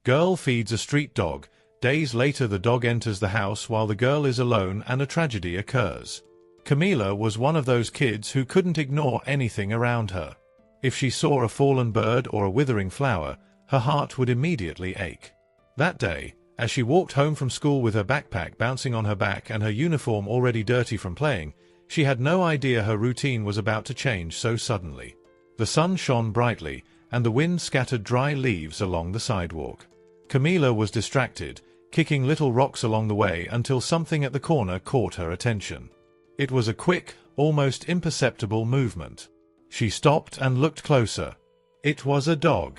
Girl feeds a street dog. Days later the dog enters the house while the girl is alone and a tragedy occurs. Camila was one of those kids who couldn't ignore anything around her. If she saw a fallen bird or a withering flower, her heart would immediately ache. That day, as she walked home from school with her backpack bouncing on her back and her uniform already dirty from playing, she had no idea her routine was about to change so suddenly. The sun shone brightly, and the wind scattered dry leaves along the sidewalk. Camila was distracted, kicking little rocks along the way until something at the corner caught her attention. It was a quick, almost imperceptible movement. She stopped and looked closer. It was a dog.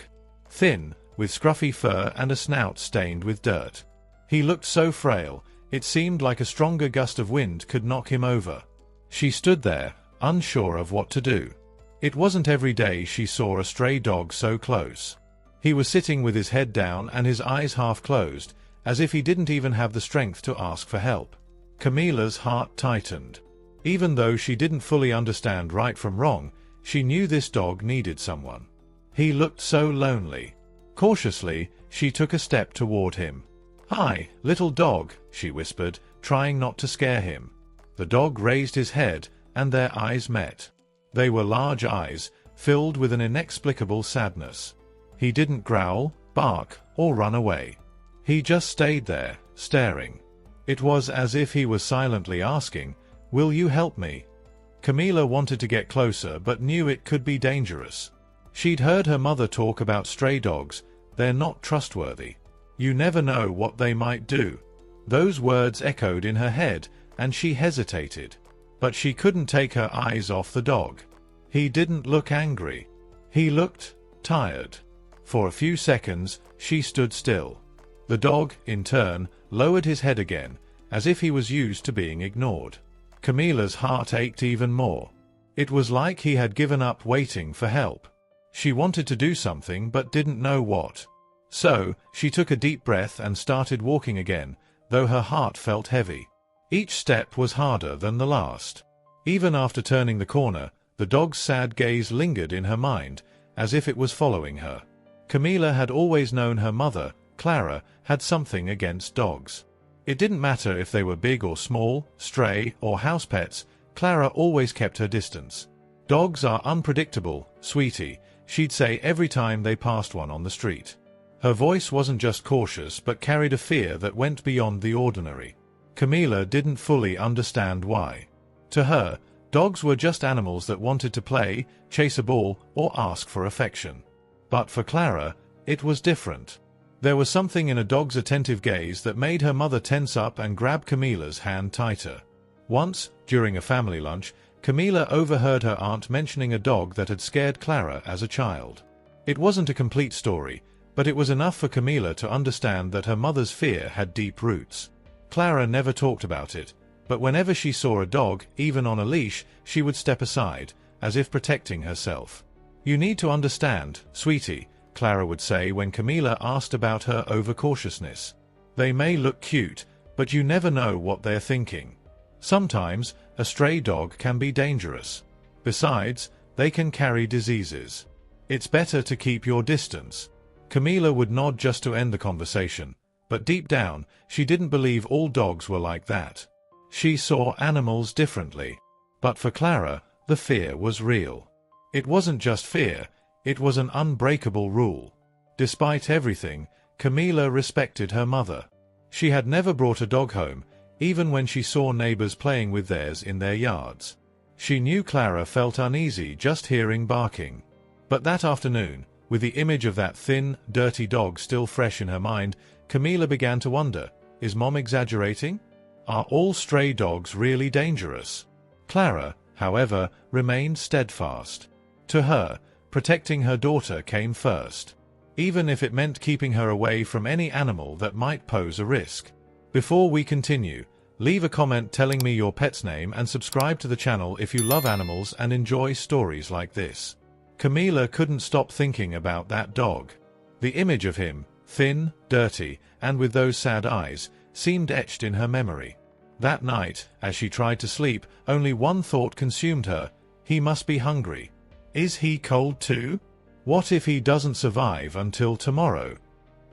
Thin, with scruffy fur and a snout stained with dirt. He looked so frail, it seemed like a stronger gust of wind could knock him over. She stood there, unsure of what to do. It wasn't every day she saw a stray dog so close. He was sitting with his head down and his eyes half closed, as if he didn't even have the strength to ask for help. Camila's heart tightened. Even though she didn't fully understand right from wrong, she knew this dog needed someone. He looked so lonely. Cautiously, she took a step toward him. "Hi, little dog," she whispered, trying not to scare him. The dog raised his head, and their eyes met. They were large eyes, filled with an inexplicable sadness. He didn't growl, bark, or run away. He just stayed there, staring. It was as if he was silently asking, "Will you help me?" Camila wanted to get closer but knew it could be dangerous. She'd heard her mother talk about stray dogs. They're not trustworthy. You never know what they might do. Those words echoed in her head, and she hesitated. But she couldn't take her eyes off the dog. He didn't look angry. He looked tired. For a few seconds, she stood still. The dog, in turn, lowered his head again, as if he was used to being ignored. Camila's heart ached even more. It was like he had given up waiting for help. She wanted to do something but didn't know what. So, she took a deep breath and started walking again, though her heart felt heavy. Each step was harder than the last. Even after turning the corner, the dog's sad gaze lingered in her mind, as if it was following her. Camila had always known her mother, Clara, had something against dogs. It didn't matter if they were big or small, stray or house pets, Clara always kept her distance. "Dogs are unpredictable, sweetie," she'd say every time they passed one on the street. Her voice wasn't just cautious but carried a fear that went beyond the ordinary. Camila didn't fully understand why. To her, dogs were just animals that wanted to play, chase a ball, or ask for affection. But for Clara, it was different. There was something in a dog's attentive gaze that made her mother tense up and grab Camila's hand tighter. Once, during a family lunch, Camila overheard her aunt mentioning a dog that had scared Clara as a child. It wasn't a complete story, but it was enough for Camila to understand that her mother's fear had deep roots. Clara never talked about it, but whenever she saw a dog, even on a leash, she would step aside, as if protecting herself. "You need to understand, sweetie," Clara would say when Camila asked about her overcautiousness. "They may look cute, but you never know what they're thinking. Sometimes, a stray dog can be dangerous. Besides, they can carry diseases. It's better to keep your distance." Camila would nod just to end the conversation, but deep down, she didn't believe all dogs were like that. She saw animals differently. But for Clara, the fear was real. It wasn't just fear, it was an unbreakable rule. Despite everything, Camila respected her mother. She had never brought a dog home, even when she saw neighbors playing with theirs in their yards. She knew Clara felt uneasy just hearing barking. But that afternoon, with the image of that thin, dirty dog still fresh in her mind, Camila began to wonder, is Mom exaggerating? Are all stray dogs really dangerous? Clara, however, remained steadfast. To her, protecting her daughter came first, even if it meant keeping her away from any animal that might pose a risk. Before we continue, leave a comment telling me your pet's name and subscribe to the channel if you love animals and enjoy stories like this. Camila couldn't stop thinking about that dog. The image of him, thin, dirty, and with those sad eyes, seemed etched in her memory. That night, as she tried to sleep, only one thought consumed her: he must be hungry. Is he cold too? What if he doesn't survive until tomorrow?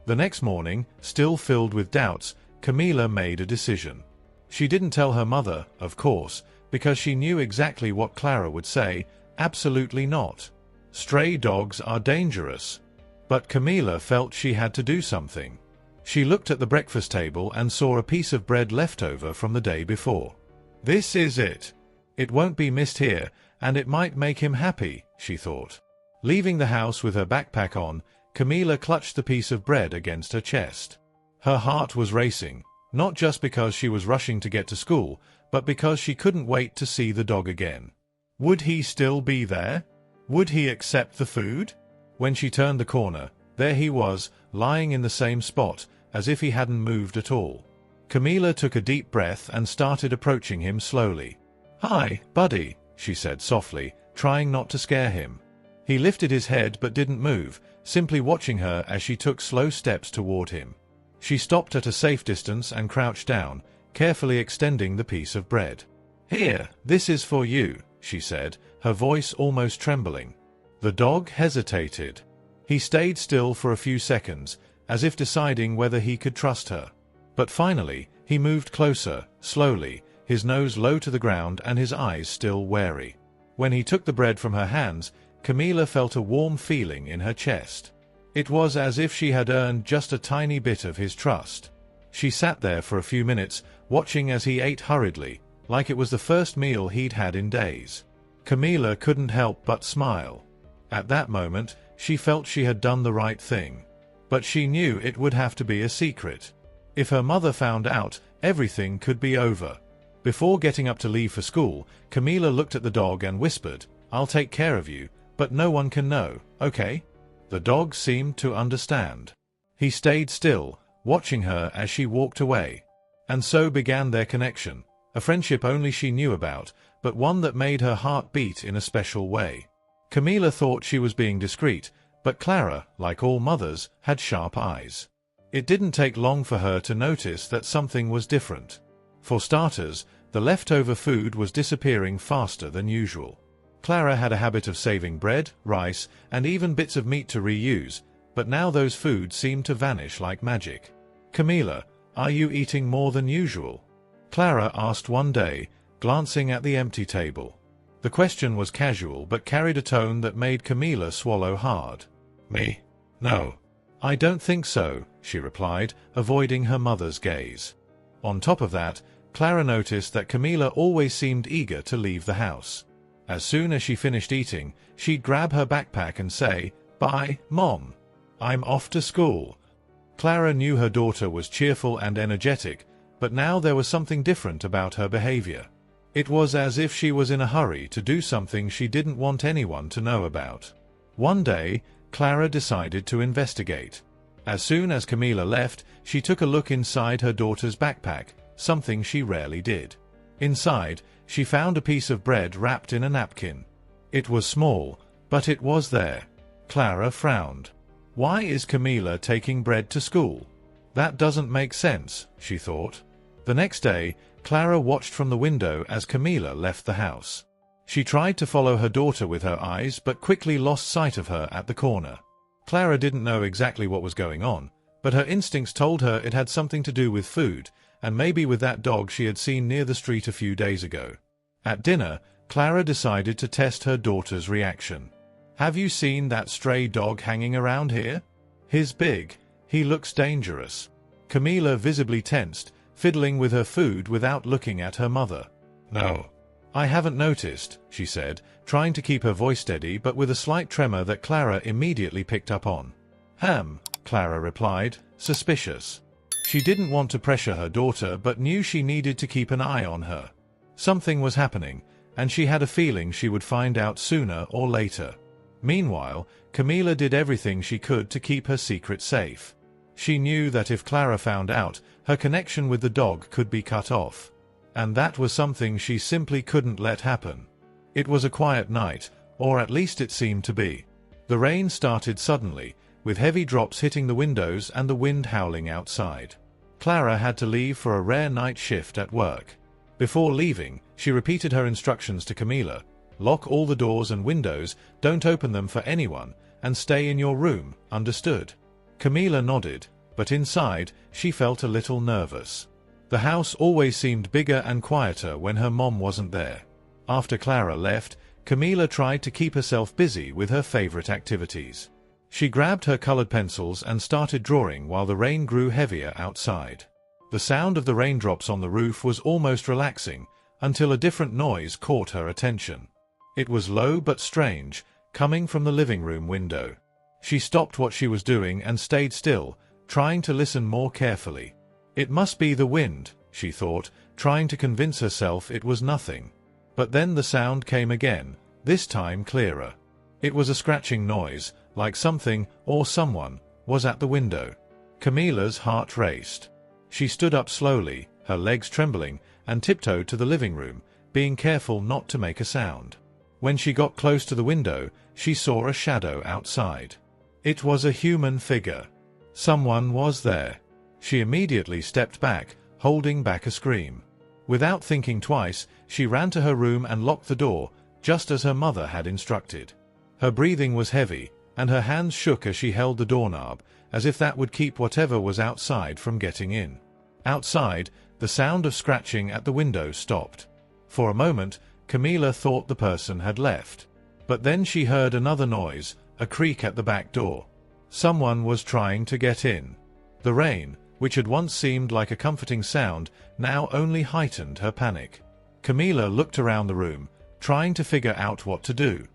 The next morning, still filled with doubts, Camila made a decision. She didn't tell her mother, of course, because she knew exactly what Clara would say. Absolutely not. Stray dogs are dangerous. But Camila felt she had to do something. She looked at the breakfast table and saw a piece of bread left over from the day before. This is it. It won't be missed here, and it might make him happy, she thought. Leaving the house with her backpack on, Camila clutched the piece of bread against her chest. Her heart was racing, not just because she was rushing to get to school, but because she couldn't wait to see the dog again. Would he still be there? Would he accept the food? When she turned the corner, there he was, lying in the same spot, as if he hadn't moved at all. Camila took a deep breath and started approaching him slowly. "Hi, buddy," she said softly, trying not to scare him. He lifted his head but didn't move, simply watching her as she took slow steps toward him. She stopped at a safe distance and crouched down, carefully extending the piece of bread. "Here, this is for you," she said, her voice almost trembling. The dog hesitated. He stayed still for a few seconds, as if deciding whether he could trust her. But finally, he moved closer, slowly, his nose low to the ground and his eyes still wary. When he took the bread from her hands, Camila felt a warm feeling in her chest. It was as if she had earned just a tiny bit of his trust. She sat there for a few minutes, watching as he ate hurriedly, like it was the first meal he'd had in days. Camila couldn't help but smile. At that moment, she felt she had done the right thing. But she knew it would have to be a secret. If her mother found out, everything could be over. Before getting up to leave for school, Camila looked at the dog and whispered, "I'll take care of you, but no one can know, okay?" The dog seemed to understand. He stayed still, watching her as she walked away. And so began their connection, a friendship only she knew about, but one that made her heart beat in a special way. Camila thought she was being discreet, but Clara, like all mothers, had sharp eyes. It didn't take long for her to notice that something was different. For starters, the leftover food was disappearing faster than usual. Clara had a habit of saving bread, rice, and even bits of meat to reuse, but now those foods seemed to vanish like magic. "Camila, are you eating more than usual?" Clara asked one day, glancing at the empty table. The question was casual but carried a tone that made Camila swallow hard. "Me? No. I don't think so," she replied, avoiding her mother's gaze. On top of that, Clara noticed that Camila always seemed eager to leave the house. As soon as she finished eating, she'd grab her backpack and say, "Bye, Mom. I'm off to school." Clara knew her daughter was cheerful and energetic, but now there was something different about her behavior. It was as if she was in a hurry to do something she didn't want anyone to know about. One day, Clara decided to investigate. As soon as Camila left, she took a look inside her daughter's backpack, something she rarely did. Inside, she found a piece of bread wrapped in a napkin. It was small, but it was there. Clara frowned. Why is Camila taking bread to school? That doesn't make sense, she thought. The next day, Clara watched from the window as Camila left the house. She tried to follow her daughter with her eyes but quickly lost sight of her at the corner. Clara didn't know exactly what was going on, but her instincts told her it had something to do with food, and maybe with that dog she had seen near the street a few days ago. At dinner, Clara decided to test her daughter's reaction. "Have you seen that stray dog hanging around here? He's big. He looks dangerous." Camila visibly tensed, fiddling with her food without looking at her mother. "No. I haven't noticed," she said, trying to keep her voice steady but with a slight tremor that Clara immediately picked up on. Clara replied, suspicious. She didn't want to pressure her daughter but knew she needed to keep an eye on her. Something was happening, and she had a feeling she would find out sooner or later. Meanwhile, Camila did everything she could to keep her secret safe. She knew that if Clara found out, her connection with the dog could be cut off. And that was something she simply couldn't let happen. It was a quiet night, or at least it seemed to be. The rain started suddenly, with heavy drops hitting the windows and the wind howling outside. Clara had to leave for a rare night shift at work. Before leaving, she repeated her instructions to Camila. "Lock all the doors and windows, don't open them for anyone, and stay in your room, understood?" Camila nodded, but inside, she felt a little nervous. The house always seemed bigger and quieter when her mom wasn't there. After Clara left, Camila tried to keep herself busy with her favorite activities. She grabbed her colored pencils and started drawing while the rain grew heavier outside. The sound of the raindrops on the roof was almost relaxing, until a different noise caught her attention. It was low but strange, coming from the living room window. She stopped what she was doing and stayed still, trying to listen more carefully. It must be the wind, she thought, trying to convince herself it was nothing. But then the sound came again, this time clearer. It was a scratching noise, like something, or someone, was at the window. Camila's heart raced. She stood up slowly, her legs trembling, and tiptoed to the living room, being careful not to make a sound. When she got close to the window, she saw a shadow outside. It was a human figure. Someone was there. She immediately stepped back, holding back a scream. Without thinking twice, she ran to her room and locked the door, just as her mother had instructed. Her breathing was heavy, and her hands shook as she held the doorknob, as if that would keep whatever was outside from getting in. Outside, the sound of scratching at the window stopped. For a moment, Camila thought the person had left. But then she heard another noise, a creak at the back door. Someone was trying to get in. The rain, which had once seemed like a comforting sound, now only heightened her panic. Camila looked around the room, trying to figure out what to do.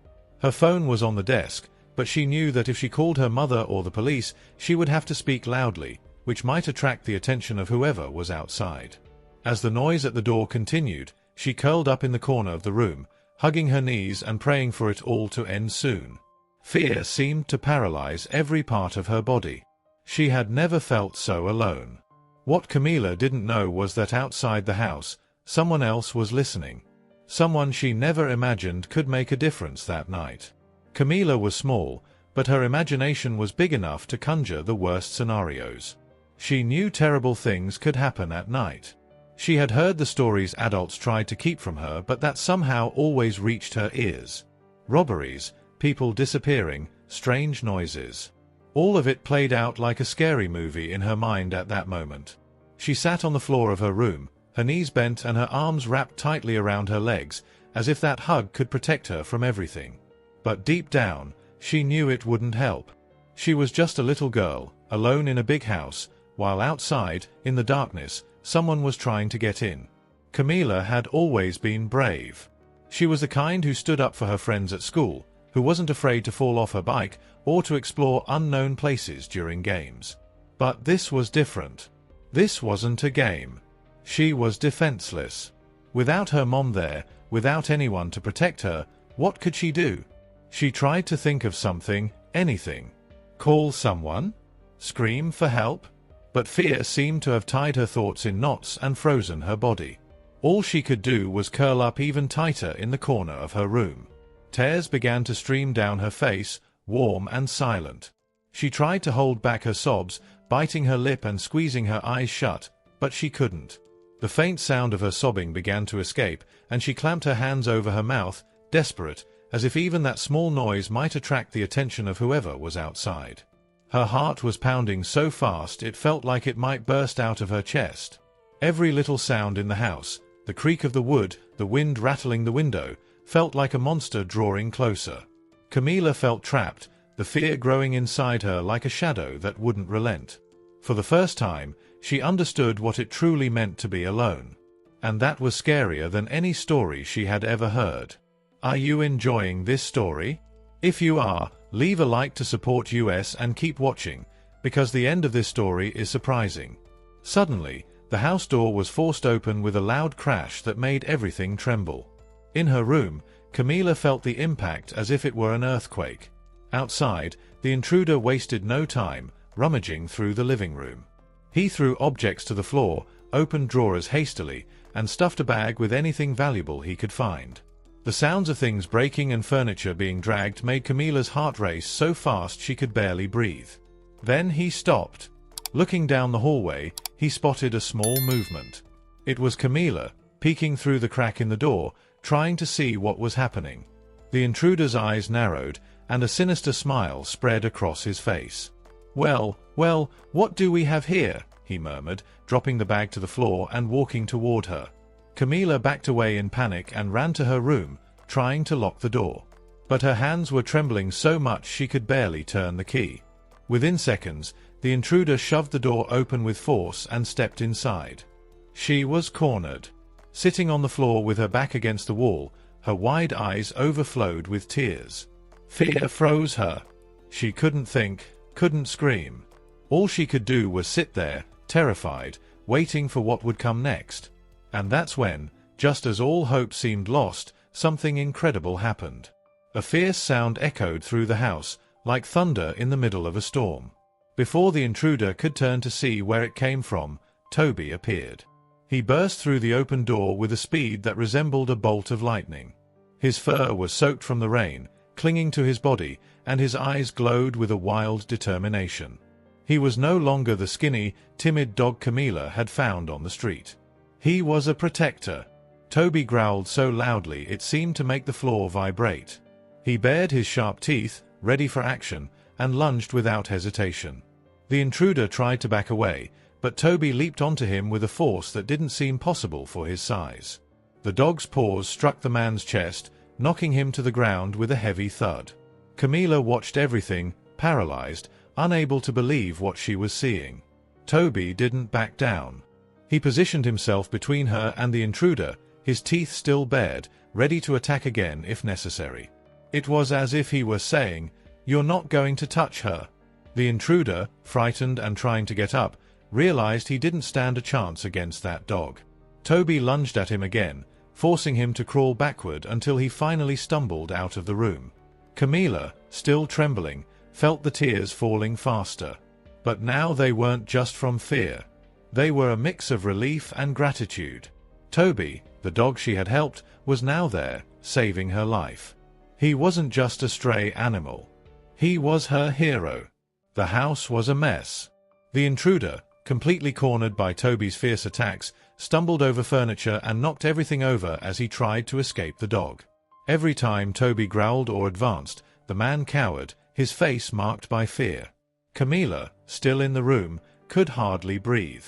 Her phone was on the desk, but she knew that if she called her mother or the police, she would have to speak loudly, which might attract the attention of whoever was outside. As the noise at the door continued, she curled up in the corner of the room, hugging her knees and praying for it all to end soon. Fear seemed to paralyze every part of her body. She had never felt so alone. What Camila didn't know was that outside the house, someone else was listening. Someone she never imagined could make a difference that night. Camila was small, but her imagination was big enough to conjure the worst scenarios. She knew terrible things could happen at night. She had heard the stories adults tried to keep from her, but that somehow always reached her ears. Robberies, people disappearing, strange noises. All of it played out like a scary movie in her mind at that moment. She sat on the floor of her room, her knees bent and her arms wrapped tightly around her legs, as if that hug could protect her from everything. But deep down, she knew it wouldn't help. She was just a little girl, alone in a big house, while outside, in the darkness, someone was trying to get in. Camila had always been brave. She was the kind who stood up for her friends at school, who wasn't afraid to fall off her bike or to explore unknown places during games. But this was different. This wasn't a game. She was defenseless. Without her mom there, without anyone to protect her, what could she do? She tried to think of something, anything. Call someone? Scream for help? But fear seemed to have tied her thoughts in knots and frozen her body. All she could do was curl up even tighter in the corner of her room. Tears began to stream down her face, warm and silent. She tried to hold back her sobs, biting her lip and squeezing her eyes shut, but she couldn't. The faint sound of her sobbing began to escape, and she clamped her hands over her mouth, desperate, as if even that small noise might attract the attention of whoever was outside. Her heart was pounding so fast it felt like it might burst out of her chest. Every little sound in the house, the creak of the wood, the wind rattling the window, felt like a monster drawing closer. Camila felt trapped, the fear growing inside her like a shadow that wouldn't relent. For the first time, she understood what it truly meant to be alone. And that was scarier than any story she had ever heard. Are you enjoying this story? If you are, leave a like to support us and keep watching, because the end of this story is surprising. Suddenly, the house door was forced open with a loud crash that made everything tremble. In her room, Camila felt the impact as if it were an earthquake. Outside, the intruder wasted no time, rummaging through the living room. He threw objects to the floor, opened drawers hastily, and stuffed a bag with anything valuable he could find. The sounds of things breaking and furniture being dragged made Camila's heart race so fast she could barely breathe. Then he stopped. Looking down the hallway, he spotted a small movement. It was Camila, peeking through the crack in the door, trying to see what was happening. The intruder's eyes narrowed, and a sinister smile spread across his face. Well, what do we have here?" he murmured, dropping the bag to the floor and walking toward her. Camila backed away in panic and ran to her room, trying to lock the door. But her hands were trembling so much she could barely turn the key. Within seconds, the intruder shoved the door open with force and stepped inside. She was cornered. Sitting on the floor with her back against the wall, her wide eyes overflowed with tears. Fear froze her. She couldn't think, couldn't scream. All she could do was sit there, terrified, waiting for what would come next. And that's when, just as all hope seemed lost, something incredible happened. A fierce sound echoed through the house, like thunder in the middle of a storm. Before the intruder could turn to see where it came from, Toby appeared. He burst through the open door with a speed that resembled a bolt of lightning. His fur was soaked from the rain, clinging to his body, and his eyes glowed with a wild determination. He was no longer the skinny, timid dog Camila had found on the street. He was a protector. Toby growled so loudly it seemed to make the floor vibrate. He bared his sharp teeth, ready for action, and lunged without hesitation. The intruder tried to back away, but Toby leaped onto him with a force that didn't seem possible for his size. The dog's paws struck the man's chest, knocking him to the ground with a heavy thud. Camila watched everything, paralyzed, unable to believe what she was seeing. Toby didn't back down. He positioned himself between her and the intruder, his teeth still bared, ready to attack again if necessary. It was as if he were saying, "You're not going to touch her." The intruder, frightened and trying to get up, realized he didn't stand a chance against that dog. Toby lunged at him again, forcing him to crawl backward until he finally stumbled out of the room. Camila, still trembling, felt the tears falling faster. But now they weren't just from fear. They were a mix of relief and gratitude. Toby, the dog she had helped, was now there, saving her life. He wasn't just a stray animal. He was her hero. The house was a mess. The intruder, completely cornered by Toby's fierce attacks, stumbled over furniture and knocked everything over as he tried to escape the dog. Every time Toby growled or advanced, the man cowered, his face marked by fear. Camila, still in the room, could hardly breathe.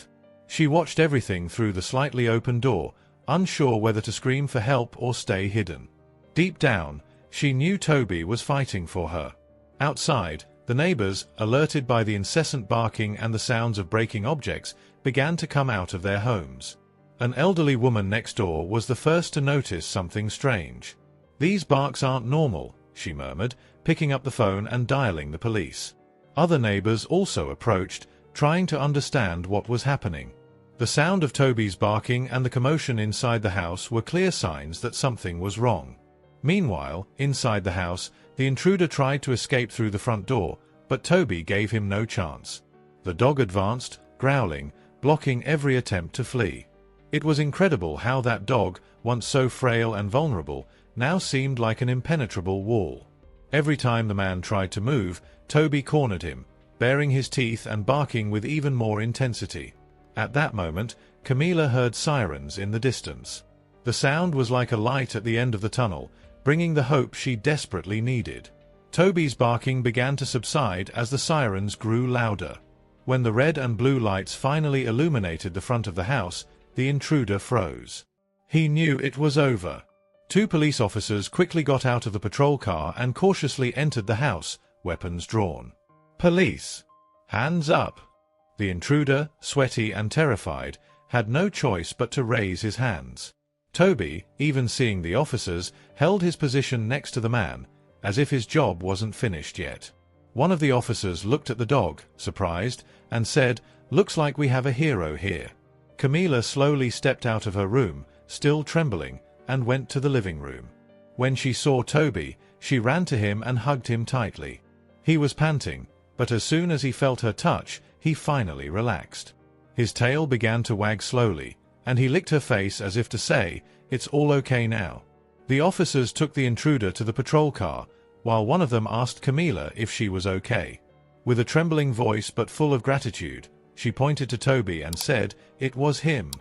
She watched everything through the slightly open door, unsure whether to scream for help or stay hidden. Deep down, she knew Toby was fighting for her. Outside, the neighbors, alerted by the incessant barking and the sounds of breaking objects, began to come out of their homes. An elderly woman next door was the first to notice something strange. "These barks aren't normal," she murmured, picking up the phone and dialing the police. Other neighbors also approached, trying to understand what was happening. The sound of Toby's barking and the commotion inside the house were clear signs that something was wrong. Meanwhile, inside the house, the intruder tried to escape through the front door, but Toby gave him no chance. The dog advanced, growling, blocking every attempt to flee. It was incredible how that dog, once so frail and vulnerable, now seemed like an impenetrable wall. Every time the man tried to move, Toby cornered him, baring his teeth and barking with even more intensity. At that moment, Camila heard sirens in the distance. The sound was like a light at the end of the tunnel, bringing the hope she desperately needed. Toby's barking began to subside as the sirens grew louder. When the red and blue lights finally illuminated the front of the house, the intruder froze. He knew it was over. Two police officers quickly got out of the patrol car and cautiously entered the house, weapons drawn. "Police! Hands up!" The intruder, sweaty and terrified, had no choice but to raise his hands. Toby, even seeing the officers, held his position next to the man, as if his job wasn't finished yet. One of the officers looked at the dog, surprised, and said, "Looks like we have a hero here." Camila slowly stepped out of her room, still trembling, and went to the living room. When she saw Toby, she ran to him and hugged him tightly. He was panting, but as soon as he felt her touch, he finally relaxed. His tail began to wag slowly, and he licked her face as if to say, "It's all okay now." The officers took the intruder to the patrol car, while one of them asked Camila if she was okay. With a trembling voice but full of gratitude, she pointed to Toby and said, "It was him.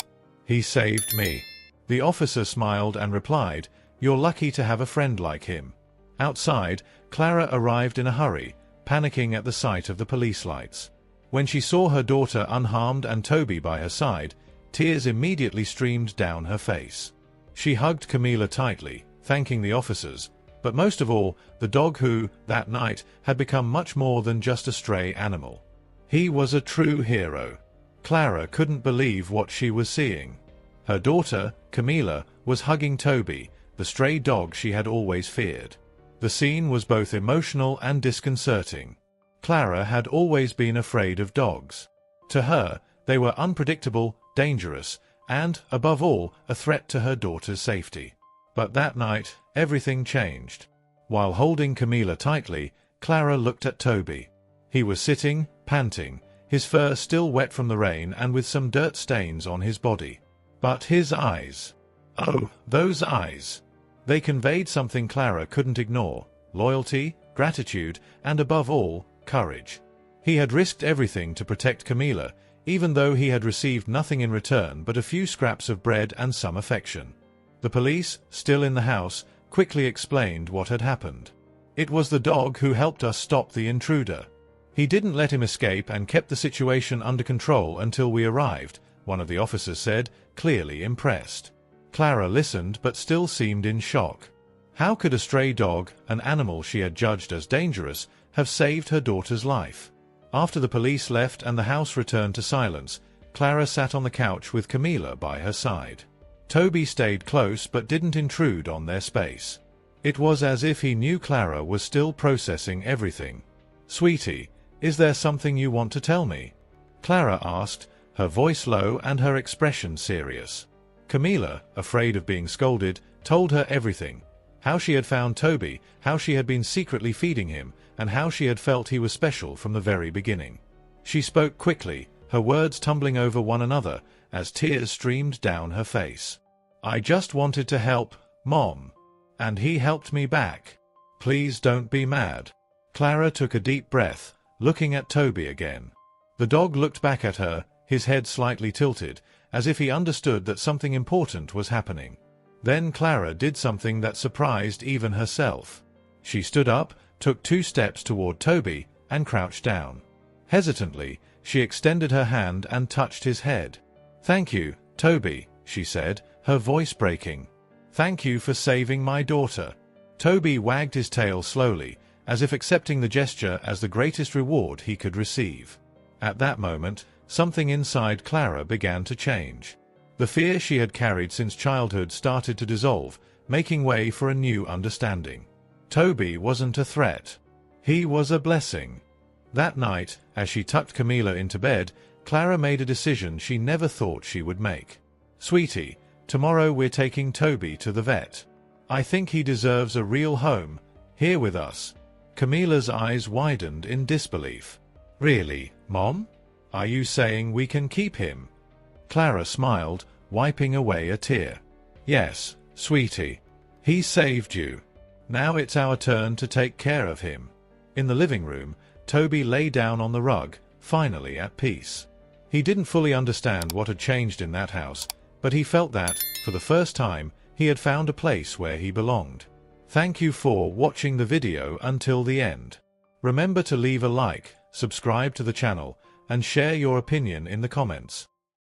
He saved me." The officer smiled and replied, "You're lucky to have a friend like him." Outside, Clara arrived in a hurry, panicking at the sight of the police lights. When she saw her daughter unharmed and Toby by her side, tears immediately streamed down her face. She hugged Camila tightly, thanking the officers, but most of all, the dog who, that night, had become much more than just a stray animal. He was a true hero. Clara couldn't believe what she was seeing. Her daughter, Camila, was hugging Toby, the stray dog she had always feared. The scene was both emotional and disconcerting. Clara had always been afraid of dogs. To her, they were unpredictable, dangerous, and, above all, a threat to her daughter's safety. But that night, everything changed. While holding Camila tightly, Clara looked at Toby. He was sitting, panting, his fur still wet from the rain and with some dirt stains on his body. But his eyes. Oh, those eyes! They conveyed something Clara couldn't ignore: loyalty, gratitude, and above all, courage. He had risked everything to protect Camila, even though he had received nothing in return but a few scraps of bread and some affection. The police, still in the house, quickly explained what had happened. "It was the dog who helped us stop the intruder. He didn't let him escape and kept the situation under control until we arrived," one of the officers said, clearly impressed. Clara listened but still seemed in shock. How could a stray dog, an animal she had judged as dangerous, have saved her daughter's life? After the police left and the house returned to silence, Clara sat on the couch with Camila by her side. Toby stayed close but didn't intrude on their space. It was as if he knew Clara was still processing everything. "Sweetie, is there something you want to tell me?" Clara asked, her voice low and her expression serious. Camila, afraid of being scolded, told her everything: how she had found Toby, how she had been secretly feeding him, and how she had felt he was special from the very beginning. She spoke quickly, her words tumbling over one another as tears streamed down her face. "I just wanted to help, Mom. And he helped me back. Please don't be mad." Clara took a deep breath, looking at Toby again. The dog looked back at her, his head slightly tilted, as if he understood that something important was happening. Then Clara did something that surprised even herself. She stood up, took 2 steps toward Toby, and crouched down. Hesitantly, she extended her hand and touched his head. "Thank you, Toby," she said, her voice breaking. "Thank you for saving my daughter." Toby wagged his tail slowly, as if accepting the gesture as the greatest reward he could receive. At that moment, something inside Clara began to change. The fear she had carried since childhood started to dissolve, making way for a new understanding. Toby wasn't a threat. He was a blessing. That night, as she tucked Camila into bed, Clara made a decision she never thought she would make. "Sweetie, tomorrow we're taking Toby to the vet. I think he deserves a real home, here with us." Camila's eyes widened in disbelief. "Really, Mom? Are you saying we can keep him?" Clara smiled, wiping away a tear. "Yes, sweetie. He saved you. Now it's our turn to take care of him." In the living room, Toby lay down on the rug, finally at peace. He didn't fully understand what had changed in that house, but he felt that, for the first time, he had found a place where he belonged. Thank you for watching the video until the end. Remember to leave a like, subscribe to the channel, and share your opinion in the comments.